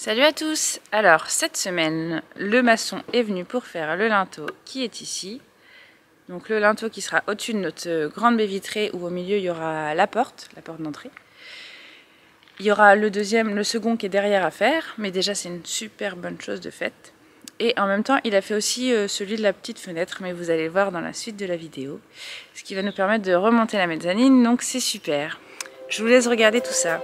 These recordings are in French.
Salut à tous! Alors cette semaine, le maçon est venu pour faire le linteau qui est ici. Donc le linteau qui sera au-dessus de notre grande baie vitrée où au milieu il y aura la porte d'entrée. Il y aura le second qui est derrière à faire, mais déjà c'est une super bonne chose de faite. Et en même temps il a fait aussi celui de la petite fenêtre, mais vous allez le voir dans la suite de la vidéo. Ce qui va nous permettre de remonter la mezzanine, donc c'est super. Je vous laisse regarder tout ça.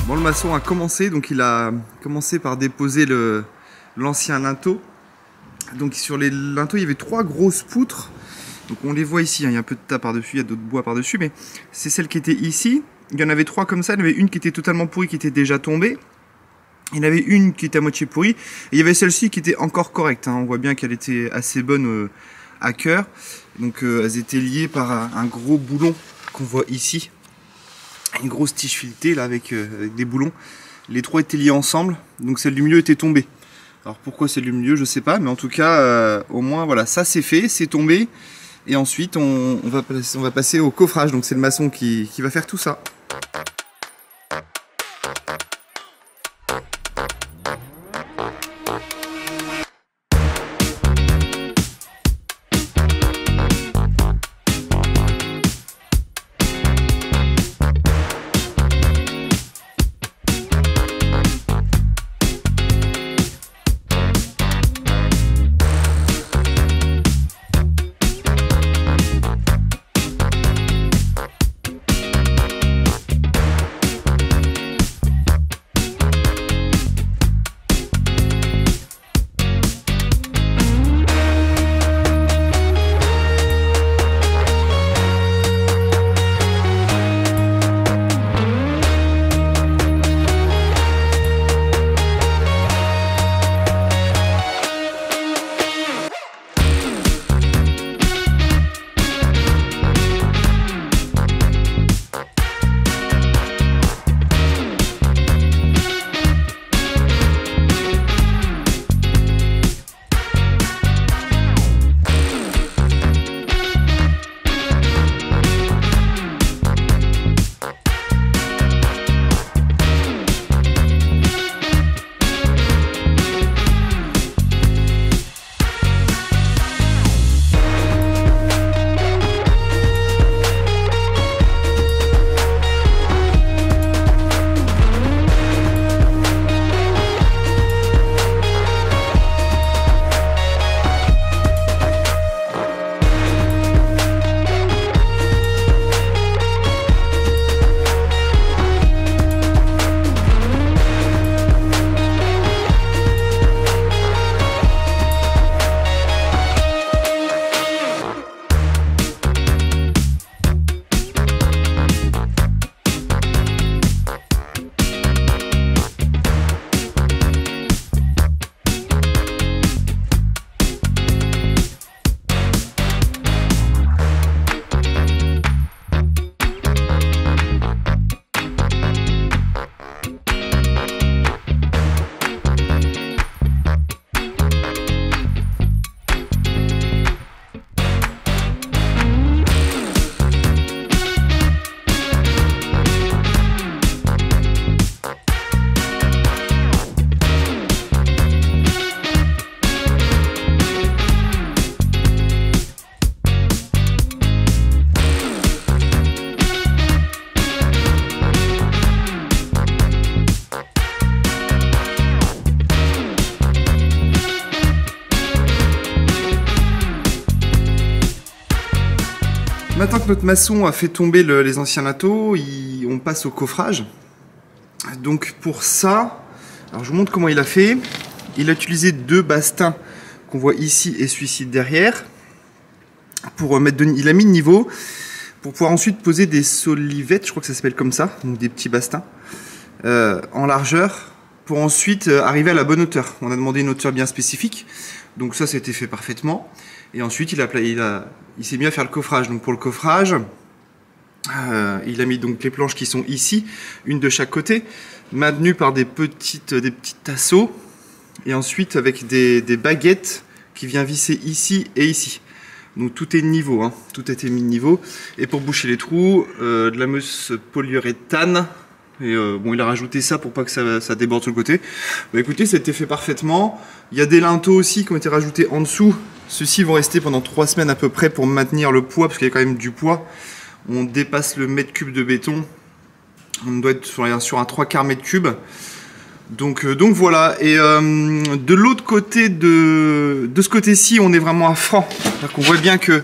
Bon, le maçon a commencé, donc il a commencé par déposer l'ancien linteau. Donc sur les linteaux, il y avait 3 grosses poutres. Donc on les voit ici, hein, il y a un peu de tas par-dessus, il y a d'autres bois par-dessus, mais c'est celle qui était ici. Il y en avait 3 comme ça, il y en avait une qui était totalement pourrie, qui était déjà tombée. Il y en avait une qui était à moitié pourrie. Et il y avait celle-ci qui était encore correcte, hein. On voit bien qu'elle était assez bonne à cœur. Donc elles étaient liées par un gros boulon qu'on voit ici. Une grosse tige filetée là avec des boulons. Les 3 étaient liés ensemble, donc celle du milieu était tombée. Alors pourquoi celle du milieu, je sais pas, mais en tout cas au moins voilà, ça c'est fait, c'est tombé. Et ensuite on va passer au coffrage, donc c'est le maçon qui va faire tout ça. notre maçon a fait tomber les anciens linteaux, on passe au coffrage. Donc pour ça, alors je vous montre comment il a fait. Il a utilisé 2 bastins qu'on voit ici et celui-ci derrière. Pour il a mis le niveau pour pouvoir ensuite poser des solivettes, je crois que ça s'appelle comme ça, donc des petits bastins en largeur, pour ensuite arriver à la bonne hauteur. On a demandé une hauteur bien spécifique, donc ça c'était fait parfaitement. Et ensuite il s'est mis à faire le coffrage. Donc pour le coffrage, il a mis donc les planches qui sont ici, une de chaque côté, maintenues par des petits tasseaux, et ensuite avec des baguettes qui viennent visser ici et ici. Donc tout est niveau, hein. Tout a été mis de niveau. Et pour boucher les trous, de la mousse polyuréthane. Et bon, il a rajouté ça pour pas que ça déborde sur le côté. Bah écoutez, c'était fait parfaitement. Il y a des linteaux aussi qui ont été rajoutés en dessous. Ceux-ci vont rester pendant 3 semaines à peu près pour maintenir le poids, parce qu'il y a quand même du poids. On dépasse le mètre cube de béton. On doit être sur un 3/4 mètre cube. Donc voilà. Et de l'autre côté, de ce côté-ci, on est vraiment à franc. C'est-à-dire qu'on voit bien que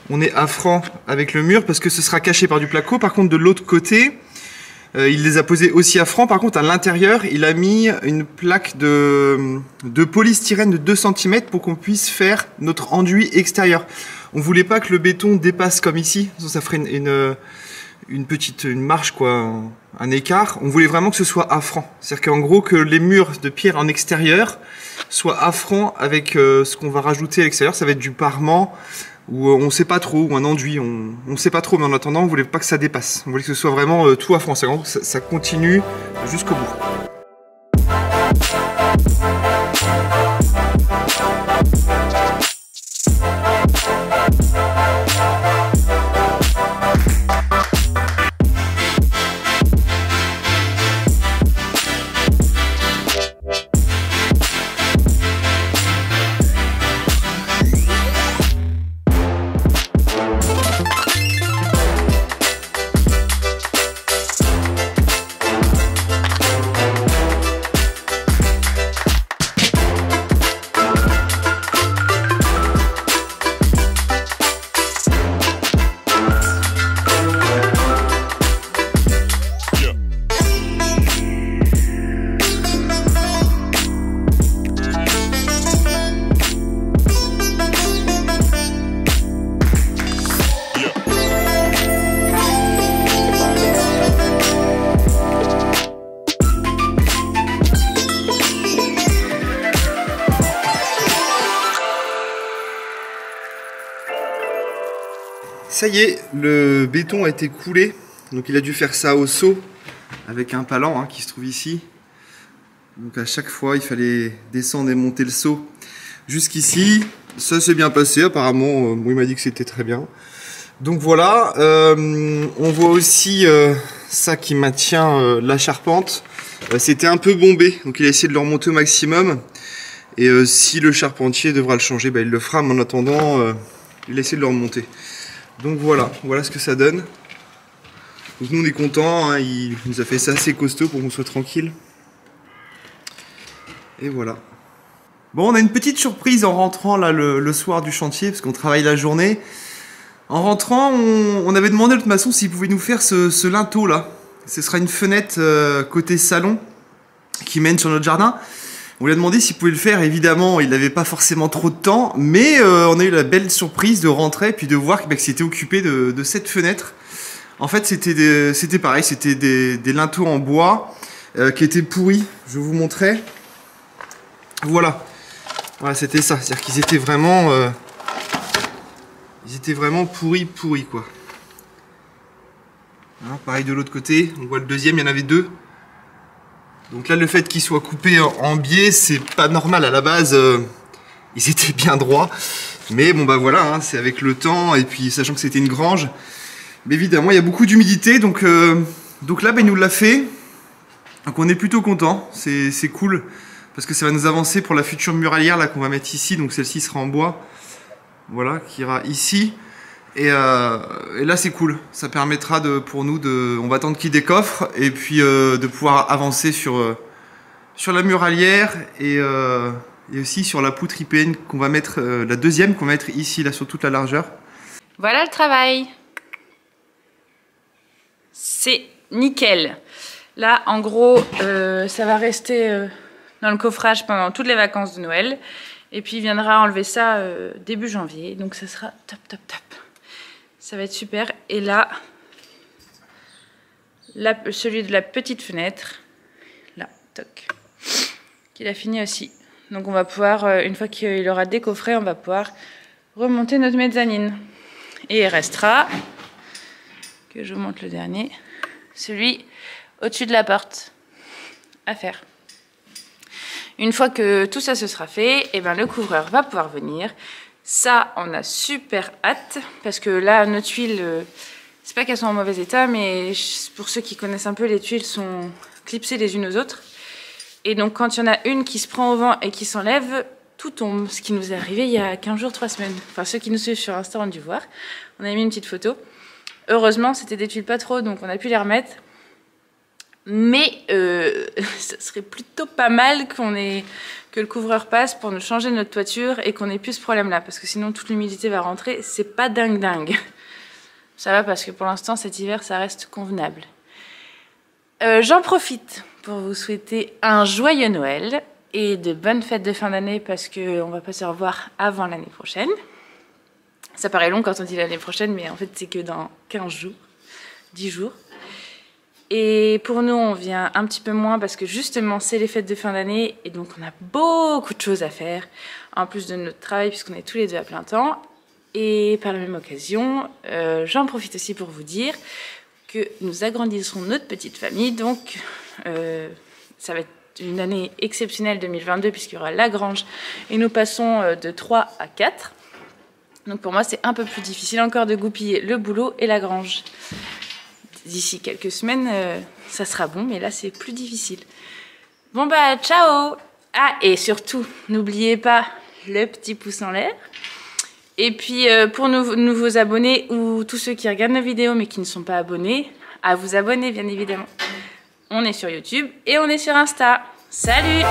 on est à franc avec le mur parce que ce sera caché par du placo. Par contre, de l'autre côté, il les a posés aussi à franc. Par contre, à l'intérieur, il a mis une plaque de polystyrène de 2 cm pour qu'on puisse faire notre enduit extérieur. On voulait pas que le béton dépasse comme ici. Ça ferait une marche, quoi, un écart. On voulait vraiment que ce soit à franc. C'est-à-dire qu'en gros, que les murs de pierre en extérieur soient à franc avec ce qu'on va rajouter à l'extérieur. Ça va être du parement, ou on sait pas trop, ou un enduit, on sait pas trop, mais en attendant, on voulait pas que ça dépasse. On voulait que ce soit vraiment tout à franc. Ça continue jusqu'au bout. Ça y est, le béton a été coulé, donc il a dû faire ça au seau avec un palan qui se trouve ici. Donc à chaque fois, il fallait descendre et monter le seau jusqu'ici. Ça s'est bien passé, apparemment, il m'a dit que c'était très bien. Donc voilà, on voit aussi ça qui maintient la charpente. C'était un peu bombé, donc il a essayé de le remonter au maximum. Et si le charpentier devra le changer, il le fera, mais en attendant, il a essayé de le remonter. Donc voilà ce que ça donne. Donc nous on est contents, il nous a fait ça assez costaud pour qu'on soit tranquille. Et voilà. Bon, on a une petite surprise en rentrant là le soir du chantier, parce qu'on travaille la journée. En rentrant, on avait demandé à notre maçon s'il pouvait nous faire ce linteau là. Ce sera une fenêtre côté salon qui mène sur notre jardin. On lui a demandé s'il pouvait le faire. Évidemment, il n'avait pas forcément trop de temps, mais on a eu la belle surprise de rentrer puis de voir que c'était occupé de cette fenêtre. En fait, c'était pareil, c'était des linteaux en bois qui étaient pourris. Je vous montrais. Voilà, c'était ça. C'est-à-dire qu'ils étaient vraiment, pourris quoi. Hein, pareil de l'autre côté. On voit le deuxième, il y en avait 2. Donc là, le fait qu'ils soient coupés en biais, c'est pas normal. À la base, ils étaient bien droits. Mais bon, voilà, c'est avec le temps. Et puis, sachant que c'était une grange. Mais évidemment, il y a beaucoup d'humidité. Donc là, il nous l'a fait. Donc on est plutôt content. C'est cool. Parce que ça va nous avancer pour la future muralière là qu'on va mettre ici. Donc celle-ci sera en bois. Voilà, qui ira ici. Et là c'est cool, ça permettra pour nous on va attendre qu'il décoffre et puis de pouvoir avancer sur la muralière et aussi sur la poutre IPN qu'on va mettre, la deuxième qu'on va mettre ici là sur toute la largeur. Voilà le travail. c'est nickel. Là, en gros, ça va rester dans le coffrage pendant toutes les vacances de Noël. Et puis, il viendra enlever ça début janvier. Donc, ça sera top, top, top. Ça va être super. Et là, celui de la petite fenêtre, là, toc, qu'il a fini aussi. Donc, on va pouvoir, une fois qu'il aura décoffré, on va pouvoir remonter notre mezzanine. Et il restera, que je vous montre le dernier, celui au-dessus de la porte à faire. Une fois que tout ça se sera fait, et ben le couvreur va pouvoir venir. Ça, on a super hâte parce que là, nos tuiles, c'est pas qu'elles sont en mauvais état, mais pour ceux qui connaissent un peu, les tuiles sont clipsées les unes aux autres. Et donc, quand il y en a une qui se prend au vent et qui s'enlève, tout tombe. Ce qui nous est arrivé il y a 15 jours, 3 semaines. Enfin, ceux qui nous suivent sur Insta ont dû voir. On a mis une petite photo. Heureusement, c'était des tuiles pas trop, donc on a pu les remettre. Mais ça serait plutôt pas mal que le couvreur passe pour nous changer notre toiture et qu'on ait plus ce problème-là. Parce que sinon, toute l'humidité va rentrer. C'est pas dingue. Ça va parce que pour l'instant, cet hiver, ça reste convenable. J'en profite pour vous souhaiter un joyeux Noël et de bonnes fêtes de fin d'année parce qu'on va pas se revoir avant l'année prochaine. Ça paraît long quand on dit l'année prochaine, mais en fait, c'est que dans 15 jours, 10 jours. Et pour nous, on vient un petit peu moins parce que justement, c'est les fêtes de fin d'année et donc on a beaucoup de choses à faire, en plus de notre travail puisqu'on est tous les deux à plein temps. Et par la même occasion, j'en profite aussi pour vous dire que nous agrandissons notre petite famille. Donc, ça va être une année exceptionnelle 2022 puisqu'il y aura la grange et nous passons de 3 à 4. Donc pour moi, c'est un peu plus difficile encore de goupiller le boulot et la grange. D'ici quelques semaines, ça sera bon, mais là, c'est plus difficile. Bon, bah, ciao! Ah, et surtout, n'oubliez pas le petit pouce en l'air. Et puis, pour nos nouveaux abonnés ou tous ceux qui regardent nos vidéos mais qui ne sont pas abonnés, à vous abonner, bien évidemment. On est sur YouTube et on est sur Insta. Salut!